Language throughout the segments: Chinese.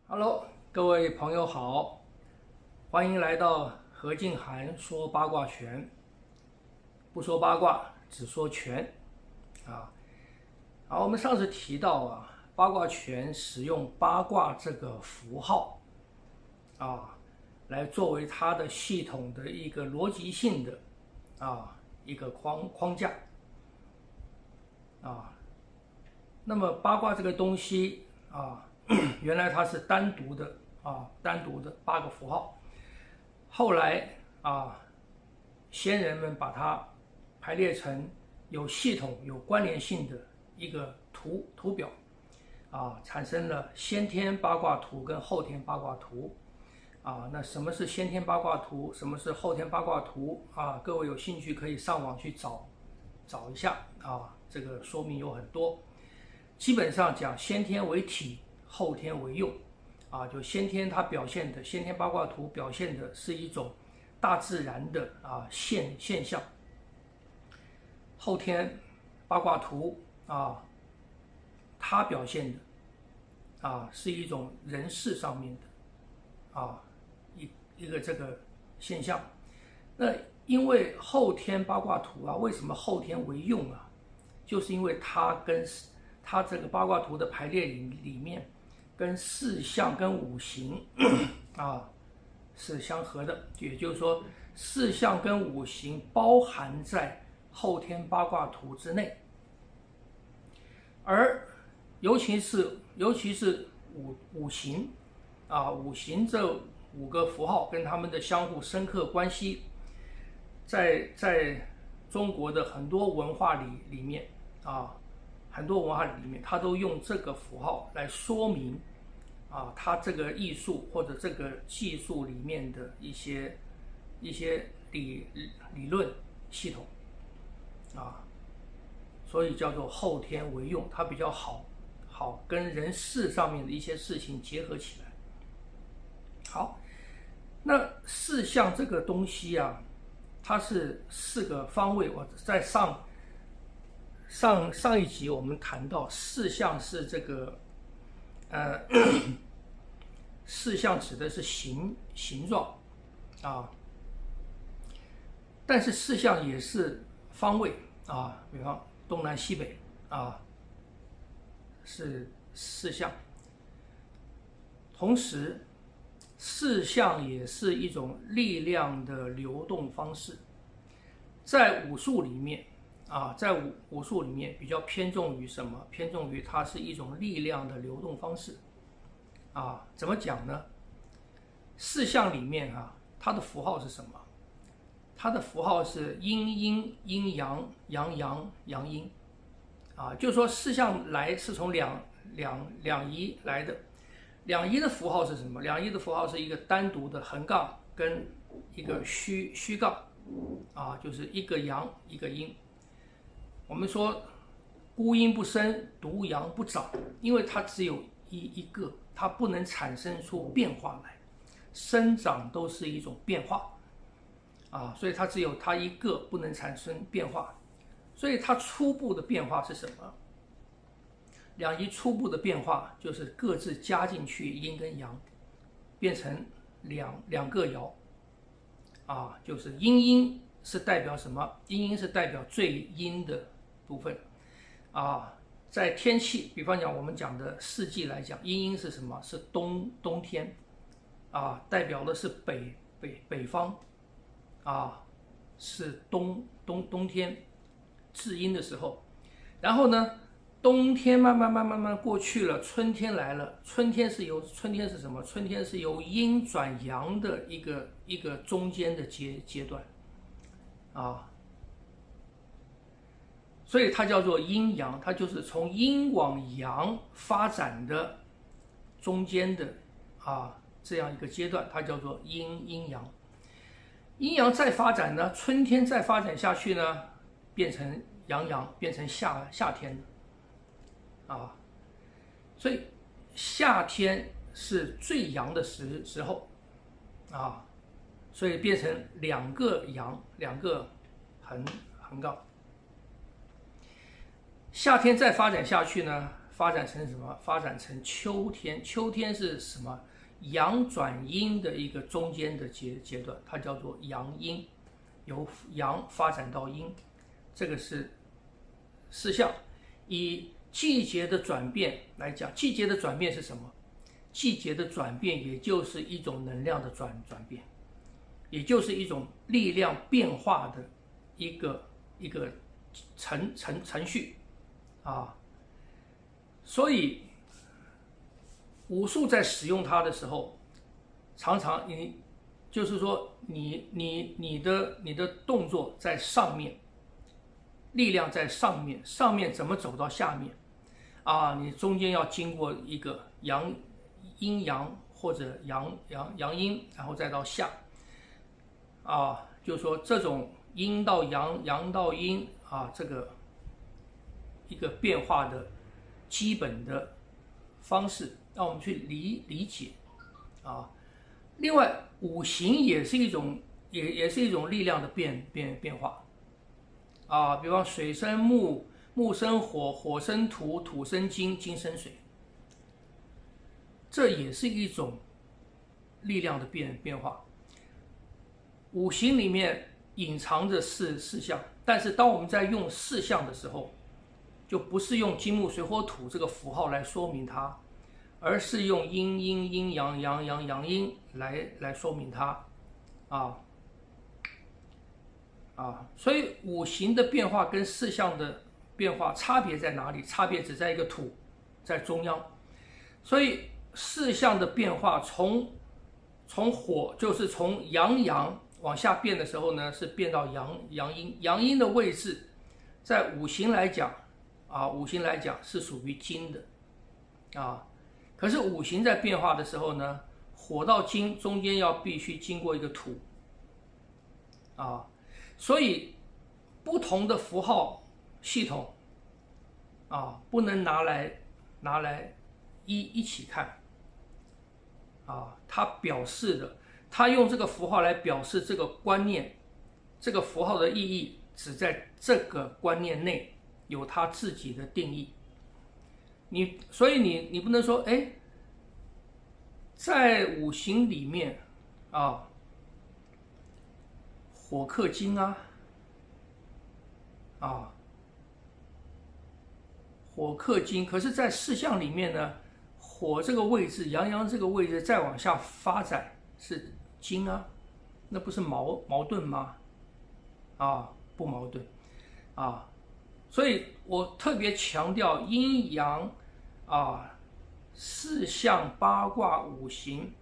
Hello，各位朋友好，欢迎来到何静涵说八卦拳，不说八卦，只说拳啊。好，我们上次提到八卦拳使用八卦这个符号来作为它的系统的一个逻辑性的一个框架啊。那么八卦这个东西原来它是单独的8个符号，后来先人们把它排列成有系统、有关联性的一个图表产生了先天八卦图跟后天八卦图那什么是先天八卦图？什么是后天八卦图各位有兴趣可以上网去找一下这个说明有很多。基本上讲先天为体，后天为用就先天它表现的先天八卦图表现的是一种大自然的现象，后天八卦图它表现的是一种人事上面的一个这个现象。那因为后天八卦图为什么后天为用就是因为它这个八卦图的排列里面跟四象跟五行是相合的，也就是说四象跟五行包含在后天八卦图之内，而尤其是五行五行这5个符号跟它们的相互深刻关系，在中国的很多文化里面它都用这个符号来说明它这个艺术或者这个技术里面的一些理论系统所以叫做后天为用，它比较好跟人事上面的一些事情结合起来。好，那四象这个东西它是4个方位。我在上一集我们谈到四象是这个四象指的是形状但是四象也是方位比方东南西北是四象。同时四象也是一种力量的流动方式。在武术里面武术里面比较偏重于什么？偏重于它是一种力量的流动方式怎么讲呢？四象里面它的符号是什么？它的符号是阴阴、阴阳、阳阳、阳阴就是说四象来是从两仪来的。两仪的符号是什么？两仪的符号是一个单独的横杠跟一个虚杠就是一个阳一个阴。我们说孤阴不生，独阳不长，因为它只有一个，它不能产生出变化来，生长都是一种变化所以它只有它一个，不能产生变化。所以它初步的变化是什么？两仪初步的变化就是各自加进去阴跟阳，变成两个爻就是阴是代表什么？阴是代表最阴的部分在天气，比方讲我们讲的四季来讲，阴是什么？是冬天代表的是北方是冬天至阴的时候。然后呢，冬天慢慢过去了，春天来了。春天是什么？春天是由阴转阳的一个中间的阶段所以它叫做阴阳，它就是从阴往阳发展的中间的这样一个阶段，它叫做阴阳。阴阳再发展呢，春天再发展下去呢，变成阳，变成夏天所以夏天是最阳的时候所以变成2个阳，2个横杠。夏天再发展下去呢，发展成什么？发展成秋天。秋天是什么？阳转阴的一个中间的阶段，它叫做阳阴，由阳发展到阴，这个是四象。以季节的转变来讲，季节的转变是什么？季节的转变也就是一种能量的转变，也就是一种力量变化的一个程序啊。所以武术在使用它的时候，常常就是说你的动作在上面，力量在上面，上面怎么走到下面啊？你中间要经过一个阴阳或者阳阴，然后再到下啊，就是说这种阴到阳，阳到阴啊，这个一个变化的基本的方式，让我们去理解啊。另外，五行也是一种也是一种力量的变化啊，比方水生木，木生火，火生土，土生金，金生水，这也是一种力量的变化。五行里面隐藏着四象，但是当我们在用四象的时候，就不是用金木水火土这个符号来说明它，而是用阴阳阳阴来说明它所以五行的变化跟四象的变化差别在哪里？差别只在一个土在中央。所以四象的变化从火，就是从阳往下变的时候呢，是变到阳阴。阳阴的位置在五行来讲是属于金的可是五行在变化的时候呢，火到金中间必须经过一个土所以不同的符号系统不能拿来一起看它表示的，它用这个符号来表示这个观念，这个符号的意义只在这个观念内有它自己的定义。所以你不能说在五行里面火克金火克金，可是在四象里面呢，火这个位置，阳这个位置再往下发展是金那不是矛盾吗？不矛盾所以我特别强调阴阳四象八卦五行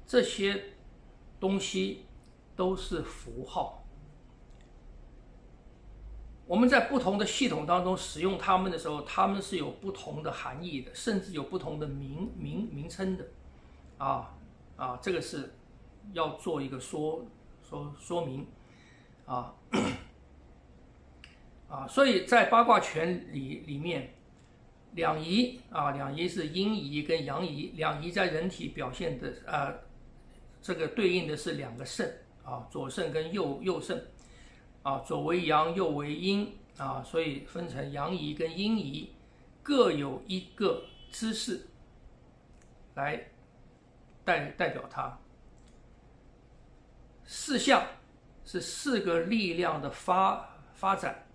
这些东西都是符号，我们在不同的系统当中使用它们的时候，它们是有不同的含义的，甚至有不同的名称的这个是要做一个说明所以在八卦拳里面，两仪是阴仪跟阳仪，两仪在人体表现的这个对应的是两个肾左肾跟右肾左为阳，右为阴所以分成阳仪跟阴仪，各有一个姿势来代表它。四象是四个力量的发展，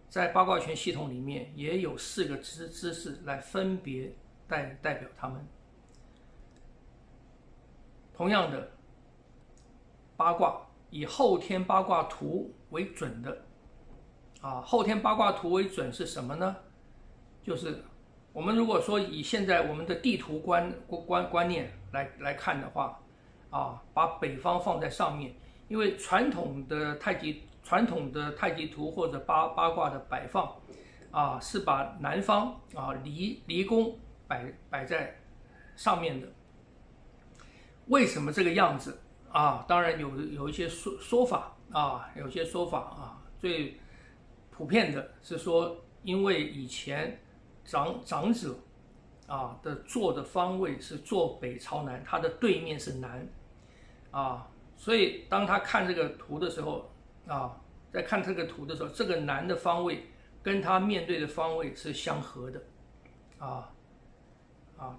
在八卦拳系统里面也有四个姿势来分别代表它们。同样的，八卦以后天八卦图为准的后天八卦图为准是什么呢？就是我们如果说以现在我们的地图观念来看的话把北方放在上面，因为传统的太极图或者八卦的摆放是把南方离宫摆在上面的。为什么这个样子当然有一些说法有些说法最普遍的是说，因为以前长者的坐的方位是坐北朝南，他的对面是南所以当他看这个图的时候在看这个图的时候，这个南的方位跟他面对的方位是相合的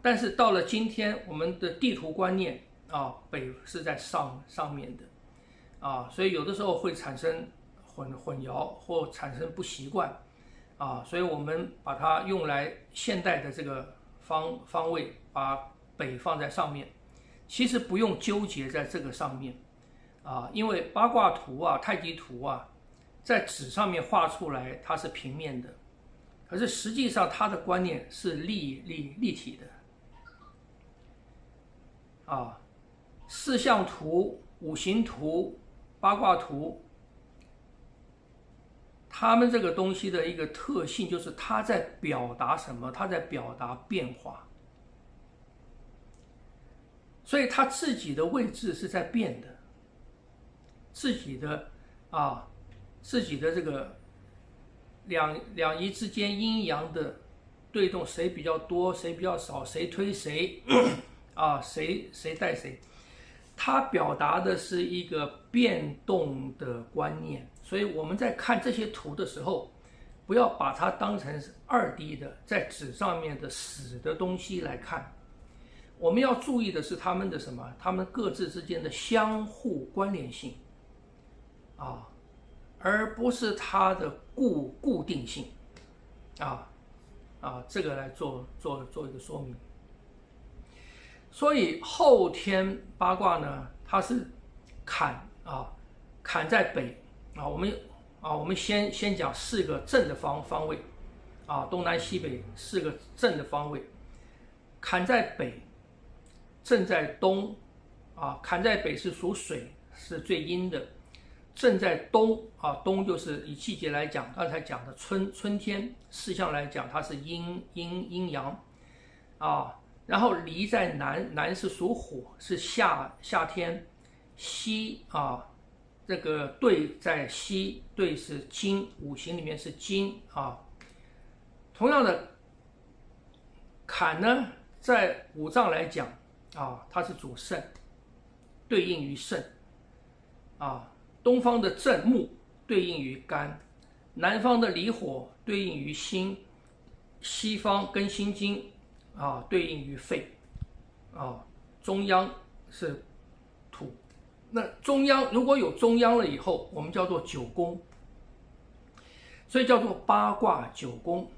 但是到了今天，我们的地图观念北是在上面的所以有的时候会产生混淆或产生不习惯所以我们把它用来现代的这个方位，把北放在上面，其实不用纠结在这个上面因为八卦图太极图在纸上面画出来它是平面的，可是实际上它的观念是立体的四象图、五行图、八卦图，他们这个东西的一个特性就是它在表达什么？它在表达变化，所以它自己的位置是在变的，自己的这个两仪之间阴阳的对动，谁比较多，谁比较少，谁推谁谁带谁，它表达的是一个变动的观念。所以我们在看这些图的时候，不要把它当成是2D 的在纸上面的死的东西来看，我们要注意的是他们的什么？他们各自之间的相互关联性而不是它的固定性这个来做一个说明。所以后天八卦呢，它是坎在北我们先讲4个正的方位东南西北4个正的方位，坎在北，正在东坎在北是属水，是最阴的，正在东东就是以季节来讲，刚才讲的春天四象来讲，它是阴阳然后离在南，南是属火，是夏天，西这个兑在西，兑是金，五行里面是金同样的，坎呢，在五脏来讲它是主肾，对应于肾东方的正木对应于肝，南方的离火对应于心，西方跟心经对应于肺中央是土。那中央如果有中央了以后，我们叫做九宫，所以叫做八卦九宫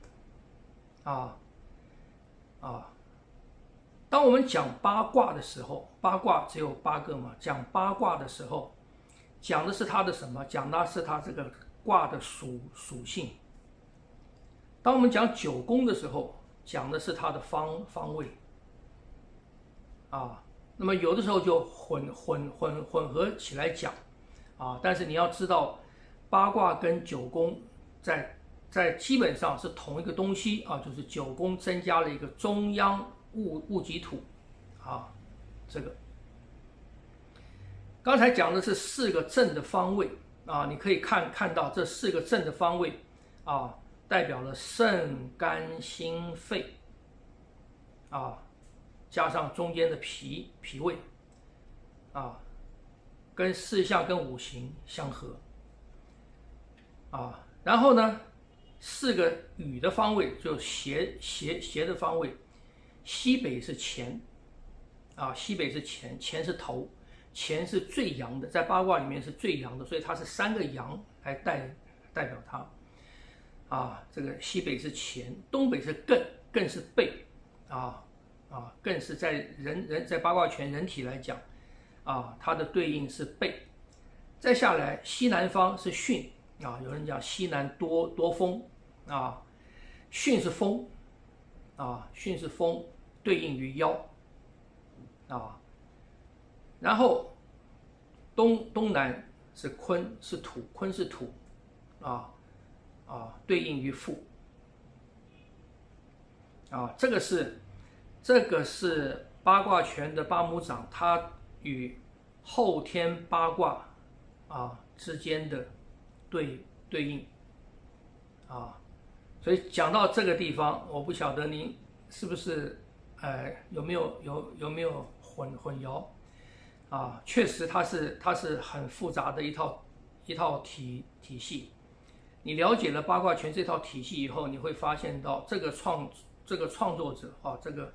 当我们讲八卦的时候，八卦只有8个嘛，讲八卦的时候讲的是它的什么？讲的是它这个卦的属性。当我们讲九宫的时候，讲的是它的方位那么有的时候就混合起来讲但是你要知道，八卦跟九宫在基本上是同一个东西就是九宫增加了一个中央戊己土这个刚才讲的是4个正的方位你可以看到这4个正的方位代表了肾肝心肺加上中间的脾胃跟4象跟五行相合然后呢4个禹的方位就斜的方位，西北是乾西北是乾，乾是头，乾是最阳的，在八卦里面是最阳的，所以它是3个阳来代表它这个西北是乾，东北是艮，艮是背艮是在八卦拳人体来讲它的对应是背。再下来西南方是巽有人讲西南多风巽是风巽是风，对应于腰然后东南是坤，是土，坤是土对应于父这个是八卦拳的八母掌，它与后天八卦之间的对应所以讲到这个地方，我不晓得您是不是有没有混淆确实它是很复杂的一套体系。你了解了八卦拳这套体系以后，你会发现到这个这个创作者啊，这个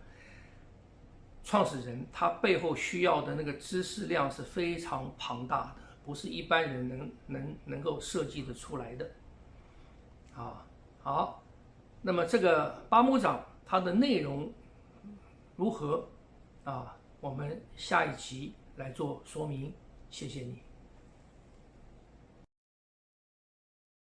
创始人他背后需要的那个知识量是非常庞大的，不是一般人能够设计得出来的。好，那么这个八木掌它的内容如何啊？我们下一集来做说明，谢谢你。